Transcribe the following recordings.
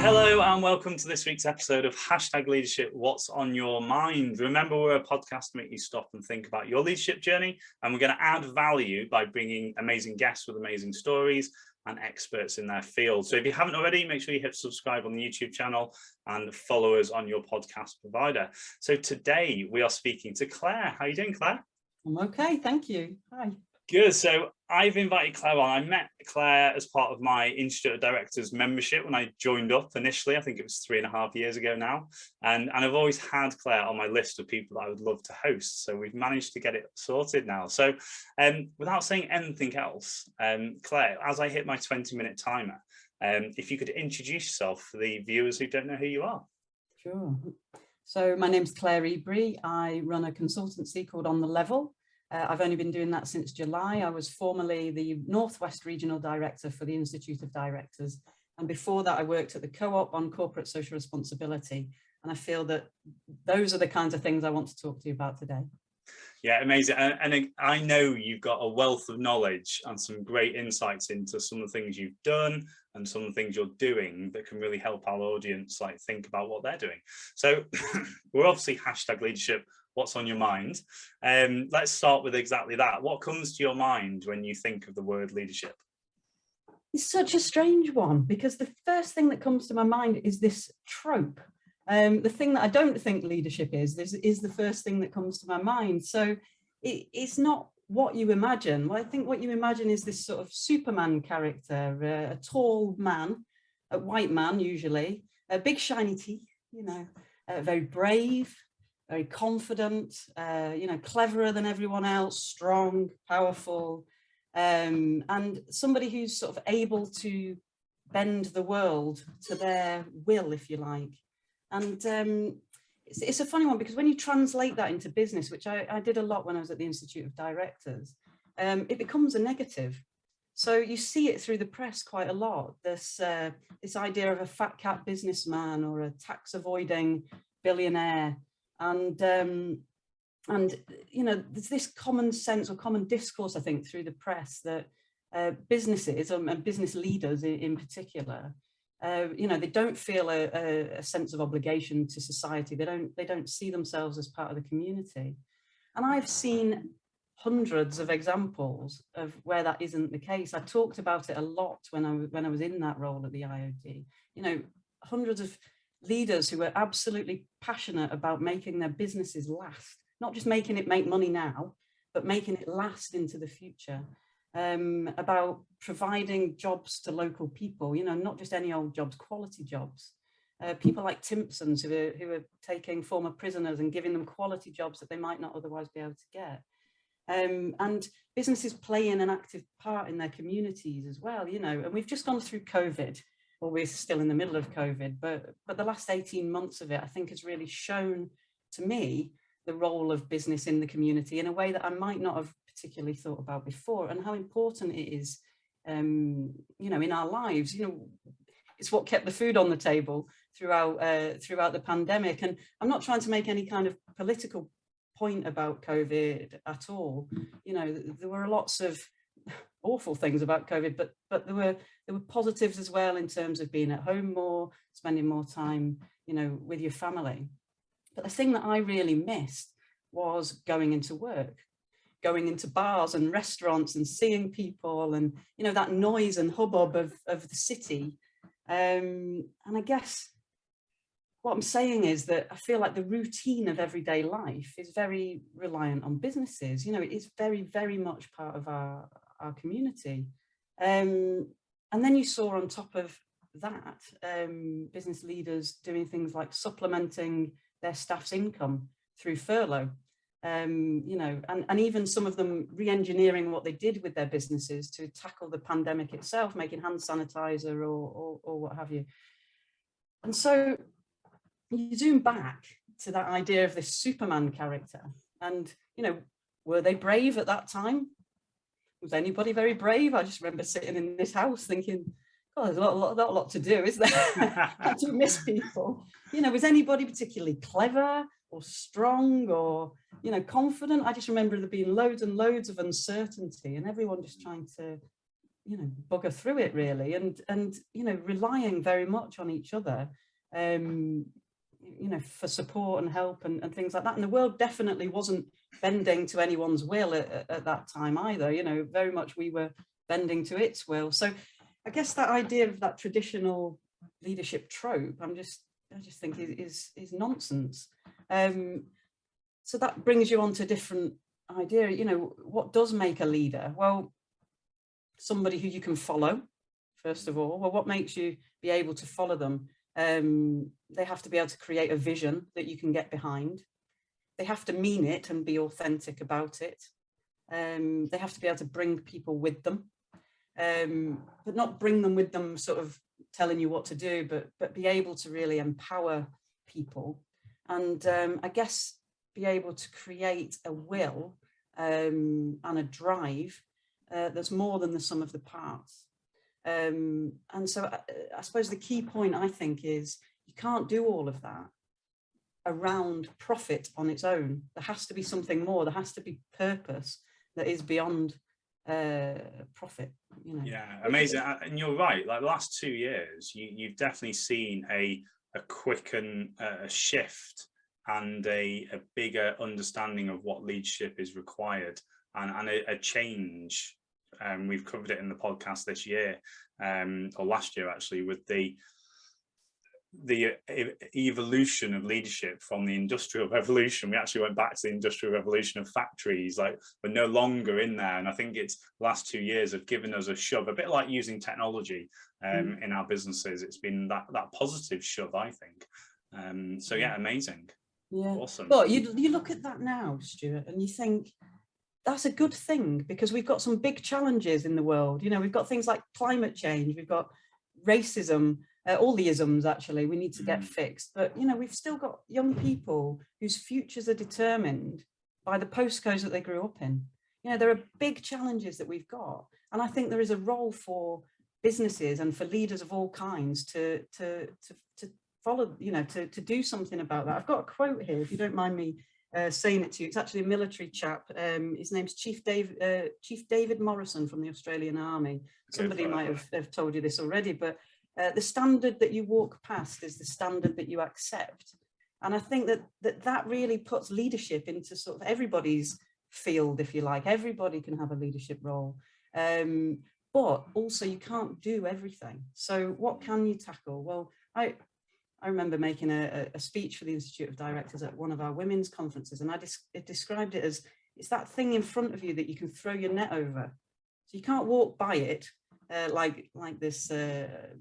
Hello and welcome to this week's episode of #Leadership What's on Your Mind. Remember, we're a podcast to make you stop and think about your leadership journey, and we're going to add value by bringing amazing guests with amazing stories and experts in their field. So if you haven't already, make sure you hit subscribe on the YouTube channel and follow us on your podcast provider. So today we are speaking to Claire. How are you doing, Claire? I'm okay, thank you. Hi. Good. So I've invited Claire on. I met Claire as part of my Institute of Directors membership when I joined up initially. I think it was 3.5 years ago now. And I've always had Claire on my list of people that I would love to host. So we've managed to get it sorted now. So without saying anything else, Claire, as I hit my 20-minute timer, if you could introduce yourself for the viewers who don't know who you are. Sure. So my name's Claire Ebrey. I run a consultancy called On The Level. I've only been doing that since July. I was formerly the Northwest Regional Director for the Institute of Directors. And before that, I worked at the Co-op on corporate social responsibility. And I feel that those are the kinds of things I want to talk to you about today. Yeah, amazing. And I know you've got a wealth of knowledge and some great insights into some of the things you've done and some of the things you're doing that can really help our audience think about what they're doing. So we're obviously #leadership. What's on your mind? Let's start with exactly that. What comes to your mind when you think of the word leadership? It's such a strange one because the first thing that comes to my mind is this trope. The thing that I don't think leadership is the first thing that comes to my mind. So it's not what you imagine. Well, I think what you imagine is this sort of Superman character, a tall man, a white man usually, a big shiny teeth, very brave, very confident, cleverer than everyone else, strong, powerful, and somebody who's sort of able to bend the world to their will, if you like. And it's a funny one because when you translate that into business, which I did a lot when I was at the Institute of Directors, it becomes a negative. So you see it through the press quite a lot, this idea of a fat cat businessman or a tax avoiding billionaire. And there's this common sense or common discourse, I think, through the press that businesses and business leaders in particular, they don't feel a sense of obligation to society. They don't see themselves as part of the community. And I've seen hundreds of examples of where that isn't the case. I talked about it a lot when I was in that role at the IOD. Hundreds of leaders who were absolutely passionate about making their businesses last, not just making it make money now, but making it last into the future, about providing jobs to local people, not just any old jobs, quality jobs. People like Timpsons who are taking former prisoners and giving them quality jobs that they might not otherwise be able to get. And businesses playing an active part in their communities as well, and we've just gone through COVID. Well, we're still in the middle of COVID, but the last 18 months of it, I think, has really shown to me the role of business in the community in a way that I might not have particularly thought about before, and how important it is, in our lives. It's what kept the food on the table throughout the pandemic. And I'm not trying to make any kind of political point about COVID at all. There were lots of awful things about COVID, but there were positives as well in terms of being at home more, spending more time, with your family. But the thing that I really missed was going into work, going into bars and restaurants and seeing people and, that noise and hubbub of the city. And I guess what I'm saying is that I feel like the routine of everyday life is very reliant on businesses. It is very, very much part of our community. And then you saw on top of that, business leaders doing things like supplementing their staff's income through furlough, and even some of them re-engineering what they did with their businesses to tackle the pandemic itself, making hand sanitizer or what have you. And so you zoom back to that idea of this Superman character and, were they brave at that time? Was anybody very brave? I just remember sitting in this house thinking, oh, there's not a lot to do, is there? I do miss people. Was anybody particularly clever or strong or, confident? I just remember there being loads and loads of uncertainty and everyone just trying to you know, bugger through it really, and you know, relying very much on each other, you know, for support and help and things like that. And the world definitely wasn't bending to anyone's will at that time either. You know, very much we were bending to its will. So I guess that idea of that traditional leadership trope, I just think is nonsense. So that brings you on to a different idea. You know, what does make a leader? Well, somebody who you can follow, first of all. Well, what makes you be able to follow them? They have to be able to create a vision that you can get behind. They have to mean it and be authentic about it. They have to be able to bring people with them, but not bring them with them sort of telling you what to do, but be able to really empower people, and I guess be able to create a will and a drive that's more than the sum of the parts. And so I suppose the key point, I think, is you can't do all of that around profit on its own. There has to be something more. There has to be purpose that is beyond profit. You know. Yeah, amazing. And you're right. Like the last 2 years, you've definitely seen a quicken a shift and a bigger understanding of what leadership is required, and a change. We've covered it in the podcast this year, or last year actually, with the evolution of leadership from the Industrial Revolution. We actually went back to the Industrial Revolution of factories. Like, we're no longer in there, and I think it's the last 2 years have given us a shove, a bit like using technology in our businesses. It's been that positive shove, I think. So yeah, amazing. Yeah, awesome. But you look at that now, Stuart, and you think that's a good thing, because we've got some big challenges in the world. You know, we've got things like climate change, we've got racism, all the isms actually we need to get fixed. But you know, we've still got young people whose futures are determined by the postcodes that they grew up in. You know, there are big challenges that we've got, and I think there is a role for businesses and for leaders of all kinds to follow, you know, to do something about that. I've got a quote here, if you don't mind me saying it to you. It's actually a military chap. His name's Chief David Morrison from the Australian Army. Somebody might have told you this already, but the standard that you walk past is the standard that you accept. And I think that really puts leadership into sort of everybody's field, if you like. Everybody can have a leadership role, but also you can't do everything. So what can you tackle? Well, I remember making a speech for the Institute of Directors at one of our women's conferences, and I described it as, it's that thing in front of you that you can throw your net over. So you can't walk by it like this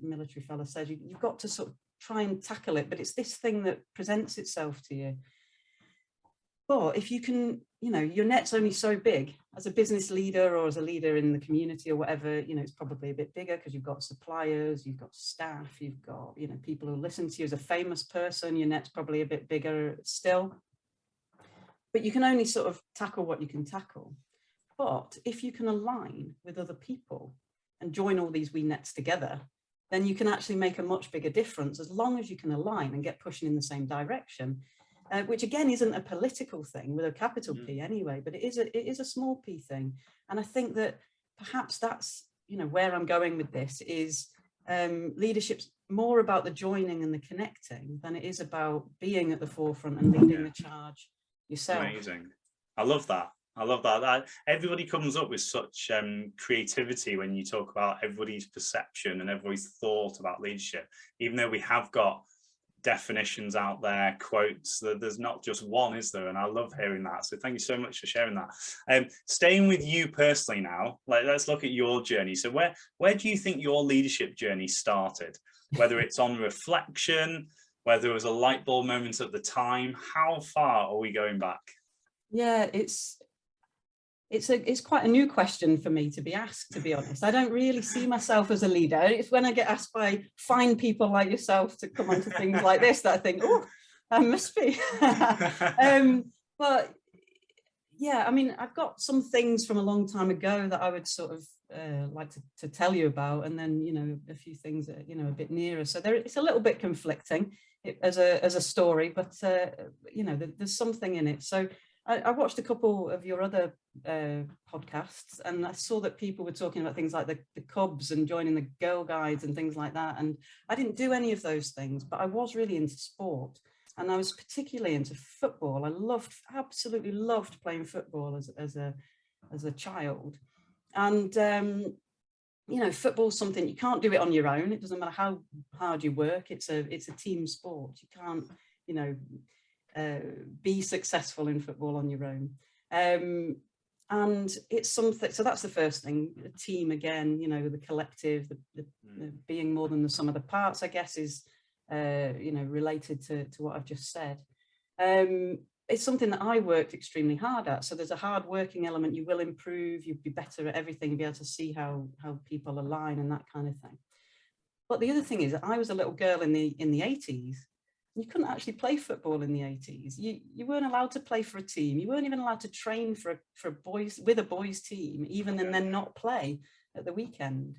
military fella said. You've got to sort of try and tackle it, but it's this thing that presents itself to you. But if you can, you know, your net's only so big. As a business leader or as a leader in the community or whatever, you know, it's probably a bit bigger because you've got suppliers, you've got staff, you've got, you know, people who listen to you. As a famous person, your net's probably a bit bigger still. But you can only sort of tackle what you can tackle. But if you can align with other people and join all these wee nets together, then you can actually make a much bigger difference, as long as you can align and get pushing in the same direction. Which again isn't a political thing with a capital P anyway, but it is a small p thing. And I think that perhaps that's, you know, where I'm going with this is leadership's more about the joining and the connecting than it is about being at the forefront and leading the charge yourself. Amazing. I love that. I love that. Everybody comes up with such creativity when you talk about everybody's perception and everybody's thought about leadership, even though we have got definitions out there, quotes, there's not just one, is there? And I love hearing that, so thank you so much for sharing that. Staying with you personally now, let's look at your journey. So where do you think your leadership journey started? Whether it's on reflection, whether it was a light bulb moment at the time, how far are we going back? Yeah, it's quite a new question for me to be asked, to be honest. I don't really see myself as a leader. It's when I get asked by fine people like yourself to come onto things like this that I think, oh, I must be. But yeah, I mean, I've got some things from a long time ago that I would sort of like to tell you about, and then, you know, a few things that, you know, a bit nearer. So it's a little bit conflicting as a story, but you know, there's something in it. So I watched a couple of your other podcasts, and I saw that people were talking about things like the Cubs and joining the Girl Guides and things like that. And I didn't do any of those things, but I was really into sport. And I was particularly into football. I absolutely loved playing football as a child. And you know, football's something you can't do it on your own. It doesn't matter how hard you work. It's a team sport. You can't, you know, be successful in football on your own. And it's something, so that's the first thing, a team again, you know, the collective, the being more than the sum of the parts, I guess, is, you know, related to what I've just said. It's something that I worked extremely hard at. So there's a hard working element. You will improve, you'll be better at everything, be able to see how people align and that kind of thing. But the other thing is that I was a little girl in the 80s. You couldn't actually play football in the 80s. You weren't allowed to play for a team. You weren't even allowed to train for boys with a boys team, even and then not play at the weekend.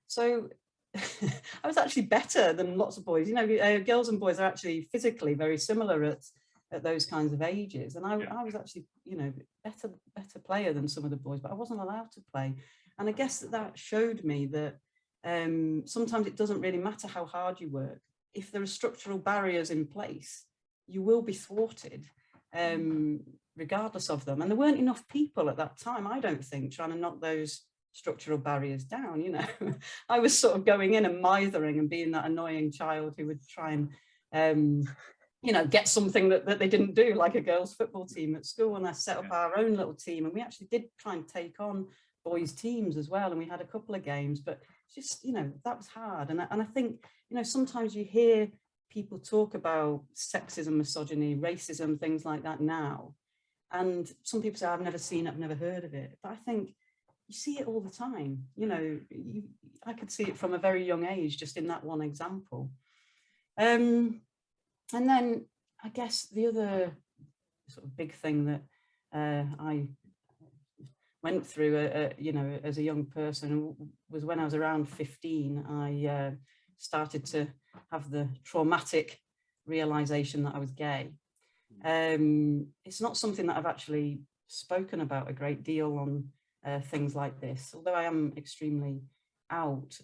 So I was actually better than lots of boys. You know, girls and boys are actually physically very similar at those kinds of ages. And I was actually, you know, better player than some of the boys, but I wasn't allowed to play. And I guess that showed me that sometimes it doesn't really matter how hard you work. If there are structural barriers in place, you will be thwarted regardless of them. And there weren't enough people at that time, I don't think, trying to knock those structural barriers down. You know, I was sort of going in and mithering and being that annoying child who would try and, you know, get something that they didn't do, like a girls' football team at school. And I set up our own little team, and we actually did try and take on boys' teams as well. And we had a couple of games, but just, you know, that was hard. And I think, you know, sometimes you hear people talk about sexism, misogyny, racism, things like that now. And some people say, I've never seen it, I've never heard of it. But I think you see it all the time. You know, I could see it from a very young age, just in that one example. And then I guess the other sort of big thing that I went through, you know, as a young person was when I was around 15, I started to have the traumatic realization that I was gay. It's not something that I've actually spoken about a great deal on things like this, although I am extremely out.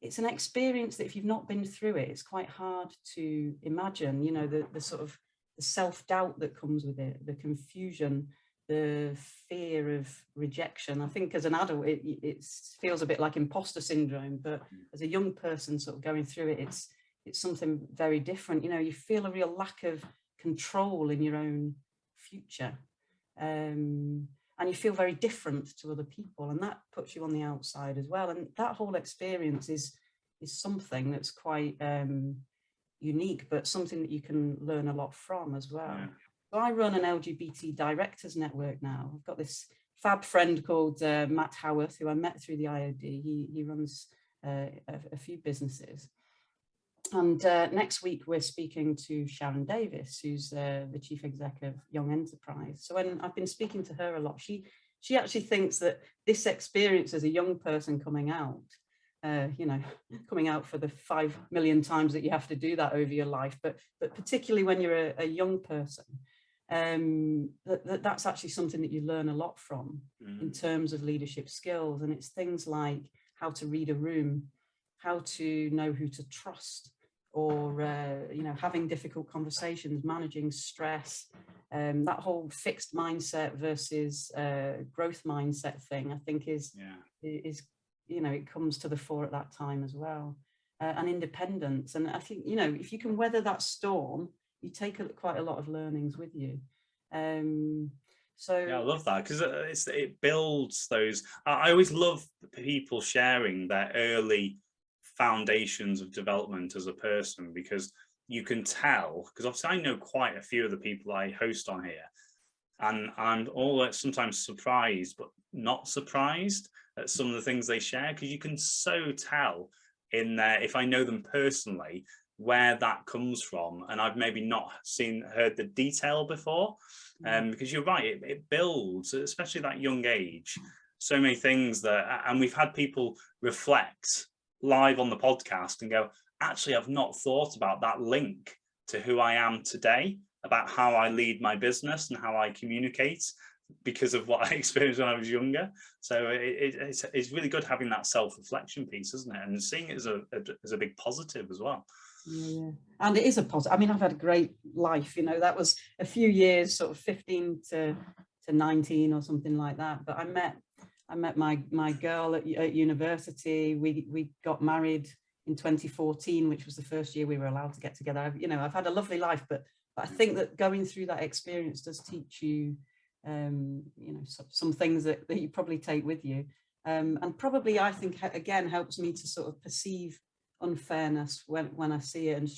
It's an experience that if you've not been through it, it's quite hard to imagine, you know, the sort of the self-doubt that comes with it, the confusion, the fear of rejection. I think as an adult, it feels a bit like imposter syndrome, but as a young person sort of going through it, it's something very different. You know, you feel a real lack of control in your own future. And you feel very different to other people, and that puts you on the outside as well. And that whole experience is something that's quite unique, but something that you can learn a lot from as well. Yeah. So I run an LGBT directors network now. I've got this fab friend called Matt Howarth, who I met through the IOD. He runs a few businesses. And next week, we're speaking to Sharon Davis, who's the chief exec of Young Enterprise. So when I've been speaking to her a lot, she actually thinks that this experience as a young person coming out, you know, coming out for the 5 million times that you have to do that over your life, but particularly when you're a young person, that's actually something that you learn a lot from in terms of leadership skills. And it's things like how to read a room, how to know who to trust, or you know, having difficult conversations, managing stress, that whole fixed mindset versus growth mindset thing, I think is you know, it comes to the fore at that time as well, and independence. And I think, you know, if you can weather that storm, you take quite a lot of learnings with you. So yeah, I love that, because it builds those. I always love people sharing their early foundations of development as a person, because you can tell, because obviously I know quite a few of the people I host on here, and I'm always sometimes surprised but not surprised at some of the things they share, because you can so tell in there, if I know them personally, where that comes from, and I've maybe not heard the detail before, because you're right, it builds, especially that young age, so many things that, and we've had people reflect live on the podcast and go, actually, I've not thought about that link to who I am today. about how I lead my business and how I communicate because of what I experienced when I was younger. So it's really good having that self-reflection piece, isn't it? And seeing it as a big positive as well. Yeah, and it is a positive. I mean, I've had a great life, you know. That was a few years, sort of 15 to 19 or something like that. But I met my girl at university. We got married in 2014, which was the first year we were allowed to get together. I've had a lovely life, but I think that going through that experience does teach you, some things that you probably take with you, and probably, I think, again, helps me to sort of perceive unfairness when I see it, and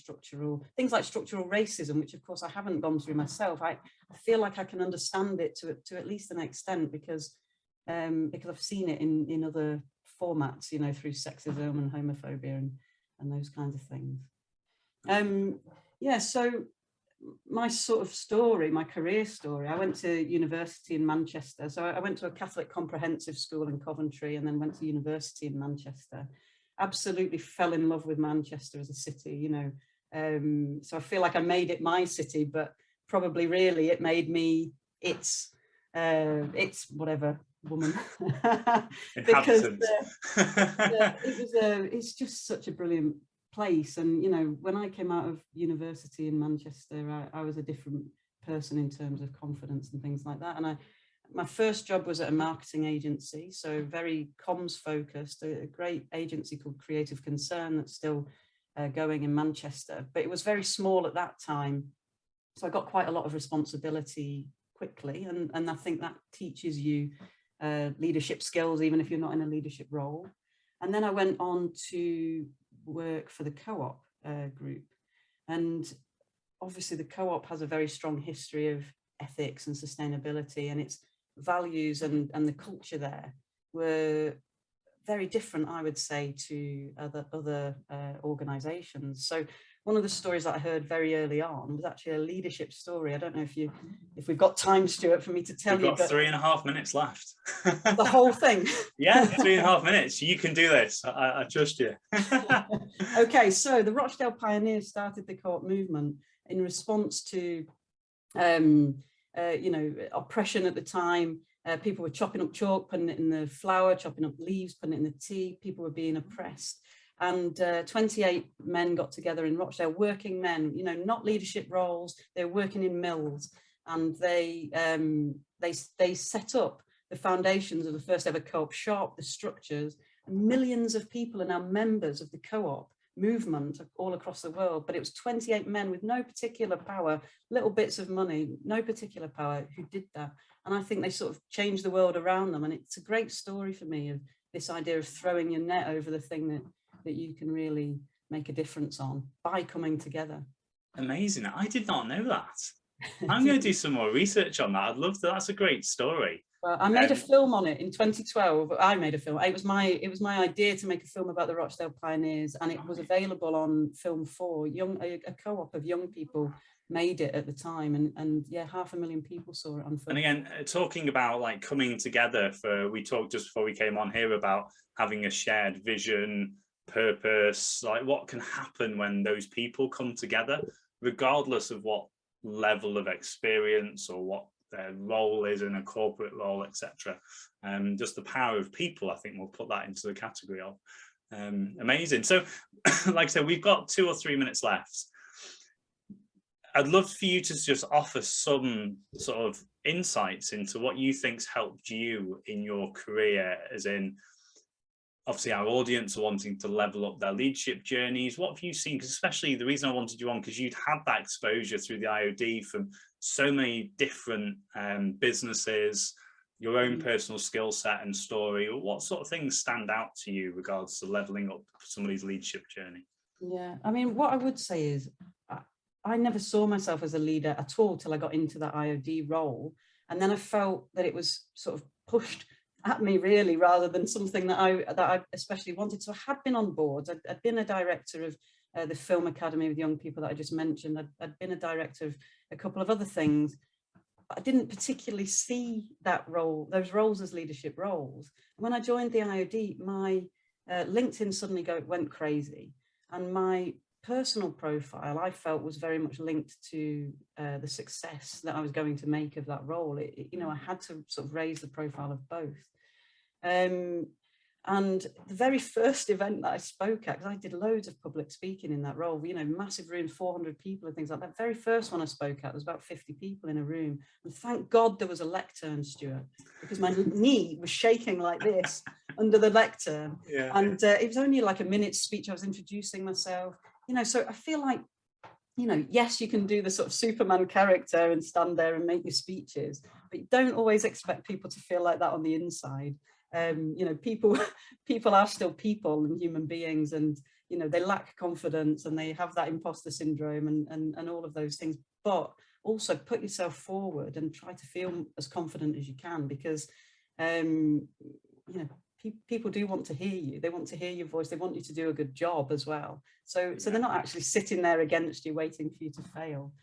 things like structural racism, which of course I haven't gone through myself. I feel like I can understand it to at least an extent, because I've seen it in other formats, through sexism and homophobia and those kinds of things. So my sort of story, my career story, I went to university in Manchester. So I went to a Catholic comprehensive school in Coventry and then went to university in Manchester. Absolutely fell in love with Manchester as a city, so I feel like I made it my city, but probably really it made me its whatever woman. Because it's just such a brilliant place. And when I came out of university in Manchester, I was a different person in terms of confidence and things like that. And my first job was at a marketing agency, so very comms focused, a great agency called Creative Concern that's still going in Manchester, but it was very small at that time. So I got quite a lot of responsibility quickly, and I think that teaches you leadership skills, even if you're not in a leadership role. And then I went on to work for the Co-op group, and obviously the Co-op has a very strong history of ethics and sustainability, and its values and the culture there were very different, I would say, to other organizations. So one of the stories that I heard very early on was actually a leadership story. I don't know if we've got time, Stuart, for me to tell you. We've got 3.5 minutes left. The whole thing. Yeah, 3.5 minutes. You can do this. I trust you. Okay, so the Rochdale pioneers started the Co-op movement in response to oppression at the time. People were chopping up chalk, putting it in the flour, chopping up leaves, putting it in the tea. People were being oppressed. And 28 men got together in Rochdale, working men, not leadership roles. They were working in mills, and they set up the foundations of the first ever Co-op shop, the structures. And millions of people are now members of the Co-op movement all across the world, but it was 28 men with no particular power, little bits of money, no particular power, who did that. And I think they sort of changed the world around them. And it's a great story for me of this idea of throwing your net over the thing that you can really make a difference on by coming together. Amazing. I did not know that. I'm going to do some more research on that. I'd love to. That's a great story. Well, I made a film on it in 2012. I made a film. It was my idea to make a film about the Rochdale pioneers, and it was available on Film 4. A co-op of young people made it at the time, and yeah, 500,000 people saw it on film. And again, talking about like coming together, we talked just before we came on here about having a shared vision, purpose, like what can happen when those people come together, regardless of what level of experience or what their role is in a corporate role, etc. Just the power of people, I think we'll put that into the category of. Amazing. So like I said, we've got 2 or 3 minutes left. I'd love for you to just offer some sort of insights into what you think's helped you in your career, as in, obviously our audience are wanting to level up their leadership journeys. What have you seen? Because especially the reason I wanted you on, because you'd had that exposure through the IOD from so many different businesses, your own personal skill set and story. What sort of things stand out to you regards to leveling up somebody's leadership journey? Yeah, I mean, what I would say is I never saw myself as a leader at all till I got into that IOD role. And then I felt that it was sort of pushed at me, really, rather than something that I especially wanted. So I had been on boards. I'd been a director of the Film Academy with young people that I just mentioned. I'd been a director of a couple of other things. I didn't particularly see those roles as leadership roles. And when I joined the IOD, my LinkedIn suddenly went crazy, and my personal profile, I felt, was very much linked to the success that I was going to make of that role. You know, I had to sort of raise the profile of both. And the very first event that I spoke at, because I did loads of public speaking in that role, you know, massive room, 400 people and things like that. Very first one I spoke at, there was about 50 people in a room. And thank God there was a lectern, Stuart, because my knee was shaking like this under the lectern. Yeah. And it was only like a minute's speech. I was introducing myself, you know, so I feel like, you know, yes, you can do the sort of Superman character and stand there and make your speeches, but you don't always expect people to feel like that on the inside. You know, people are still people and human beings, and, you know, they lack confidence and they have that imposter syndrome and all of those things. But also put yourself forward and try to feel as confident as you can, because, you know, people do want to hear you. They want to hear your voice. They want you to do a good job as well. So they're not actually sitting there against you waiting for you to fail.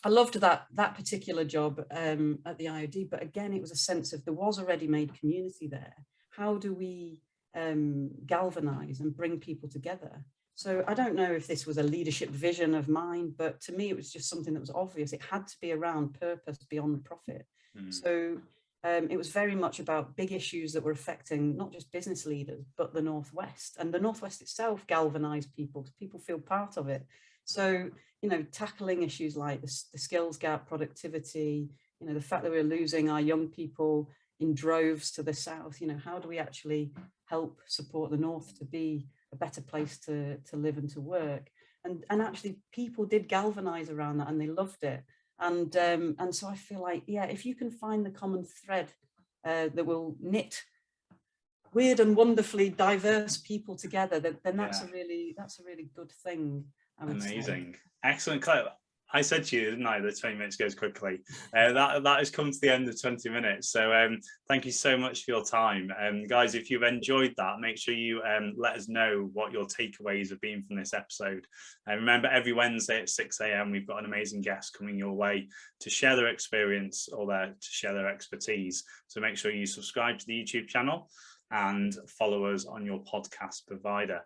I loved that particular job at the IOD, but again, it was a sense of, there was a ready-made community there. How do we galvanize and bring people together? So I don't know if this was a leadership vision of mine, but to me, it was just something that was obvious. It had to be around purpose beyond profit. So it was very much about big issues that were affecting not just business leaders, but the Northwest. And the Northwest itself galvanized people, because people feel part of it. So, you know, tackling issues like the skills gap, productivity, you know, the fact that we're losing our young people in droves to the south, you know, how do we actually help support the North to be a better place to live and to work? And actually people did galvanize around that, and they loved it. And so I feel like, yeah, if you can find the common thread that will knit weird and wonderfully diverse people together, then that's a really good thing. Amazing. Excellent, Claire. I said to you, didn't I, the 20 minutes goes quickly. That has come to the end of 20 minutes. So thank you so much for your time. Guys, if you've enjoyed that, make sure you let us know what your takeaways have been from this episode. And remember, every Wednesday at 6 a.m, we've got an amazing guest coming your way to share their experience or to share their expertise. So make sure you subscribe to the YouTube channel and follow us on your podcast provider.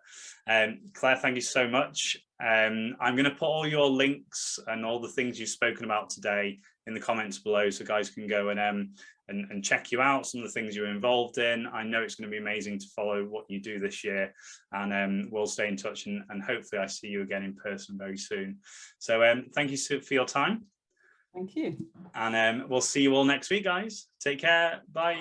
Claire, thank you so much. I'm going to put all your links and all the things you've spoken about today in the comments below, so guys can go and check you out, some of the things you're involved in. I know it's going to be amazing to follow what you do this year, and we'll stay in touch, and hopefully I see you again in person very soon. So thank you for your time. Thank you. And we'll see you all next week, guys. Take care. Bye.